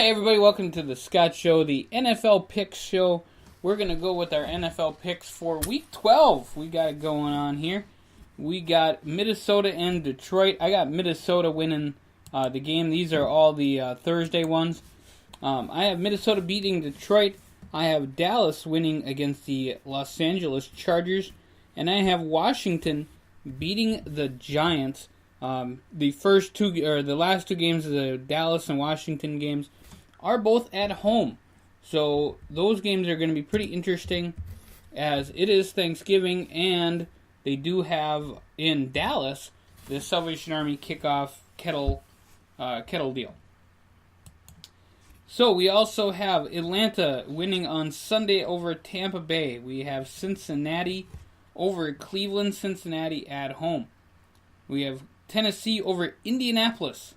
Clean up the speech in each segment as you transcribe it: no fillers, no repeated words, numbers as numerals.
Hi, everybody. Welcome to the Scott Show, the NFL Picks Show. We're going to go with our NFL picks for Week 12. We got it going on here. We got Minnesota and Detroit. I got Minnesota winning the game. These are all the Thursday ones. I have Minnesota beating Detroit. I have Dallas winning against the Los Angeles Chargers. And I have Washington beating the Giants. The last two games of the Dallas and Washington games are both at home. So those games are going to be pretty interesting as it is Thanksgiving and they do have in Dallas the Salvation Army kickoff kettle deal. So we also have Atlanta winning on Sunday over Tampa Bay. We have Cincinnati over Cleveland, Cincinnati at home. We have Tennessee over Indianapolis.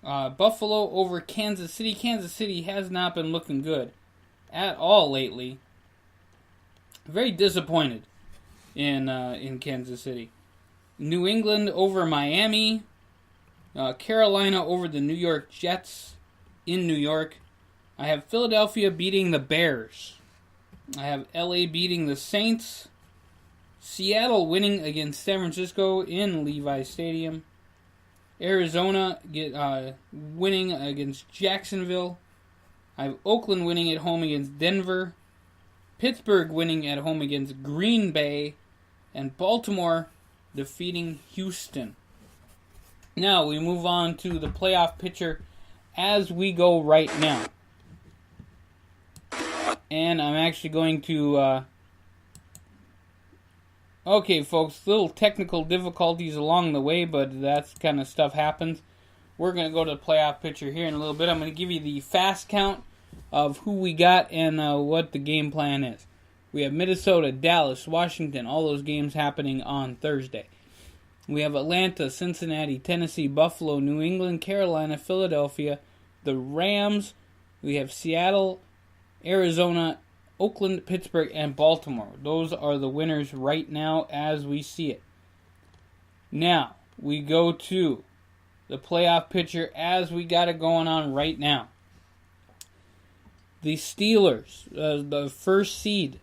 Buffalo over Kansas City. Kansas City has not been looking good at all lately. Very disappointed in Kansas City. New England over Miami. Carolina over the New York Jets in New York. I have Philadelphia beating the Bears. I have LA beating the Saints. Seattle winning against San Francisco in Levi Stadium. Arizona winning against Jacksonville. I have Oakland winning at home against Denver. Pittsburgh winning at home against Green Bay. And Baltimore defeating Houston. Now we move on to the playoff picture as we go right now. And I'm actually going to... Okay, folks, little technical difficulties along the way, but that kind of stuff happens. We're going to go to the playoff picture here in a little bit. I'm going to give you the fast count of who we got and what the game plan is. We have Minnesota, Dallas, Washington, all those games happening on Thursday. We have Atlanta, Cincinnati, Tennessee, Buffalo, New England, Carolina, Philadelphia, the Rams. We have Seattle, Arizona, Oakland, Pittsburgh, and Baltimore. Those are the winners right now as we see it. Now, we go to the playoff picture as we got it going on right now. The Steelers, the first seed.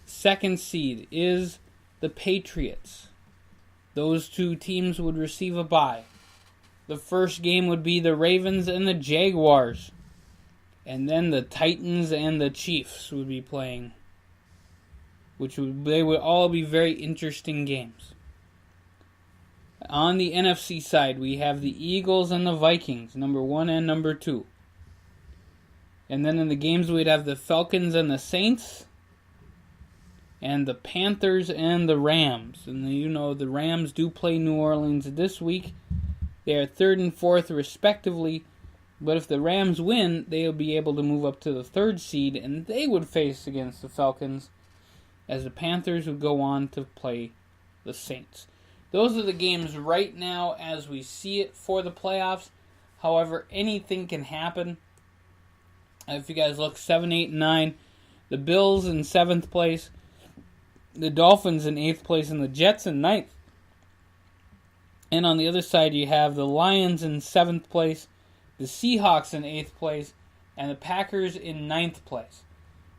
Second seed is the Patriots. Those two teams would receive a bye. The first game would be the Ravens and the Jaguars. And then the Titans and the Chiefs would be playing, they would all be very interesting games. On the NFC side, we have the Eagles and the Vikings, number 1 and number 2. And then in the games, we'd have the Falcons and the Saints, and the Panthers and the Rams. And the Rams do play New Orleans this week. They are 3rd and 4th, respectively. But if the Rams win, they'll be able to move up to the 3rd seed, and they would face against the Falcons, as the Panthers would go on to play the Saints. Those are the games right now as we see it for the playoffs. However, anything can happen. If you guys look, 7, 8, and 9, the Bills in 7th place, the Dolphins in 8th place, and the Jets in 9th. And on the other side, you have the Lions in 7th place, the Seahawks in 8th place, and the Packers in 9th place.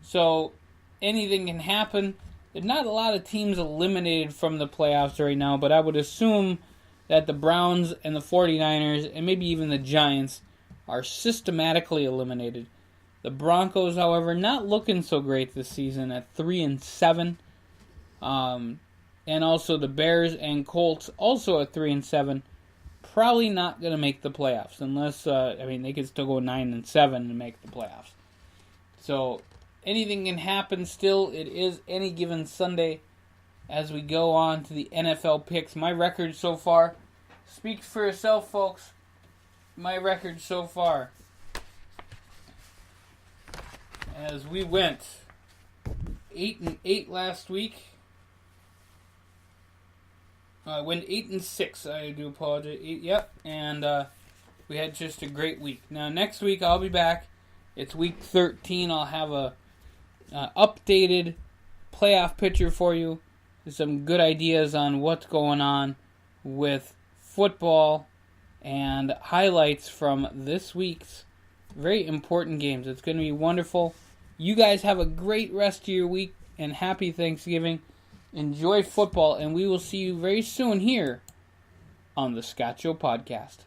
So, anything can happen. There's not a lot of teams eliminated from the playoffs right now, but I would assume that the Browns and the 49ers, and maybe even the Giants, are systematically eliminated. The Broncos, however, not looking so great this season at 3-7. And also the Bears and Colts, also at 3-7. Probably not going to make the playoffs unless, they could still go 9-7 and make the playoffs. So, anything can happen still. It is any given Sunday as we go on to the NFL picks. My record so far speaks for itself, folks. My record so far. As we went 8-8 last week. I went 8-6. I do apologize. And we had just a great week. Now next week I'll be back. It's week 13. I'll have a updated playoff picture for you. Some good ideas on what's going on with football and highlights from this week's very important games. It's going to be wonderful. You guys have a great rest of your week, and happy Thanksgiving. Enjoy football, and we will see you very soon here on the Scott Show Podcast.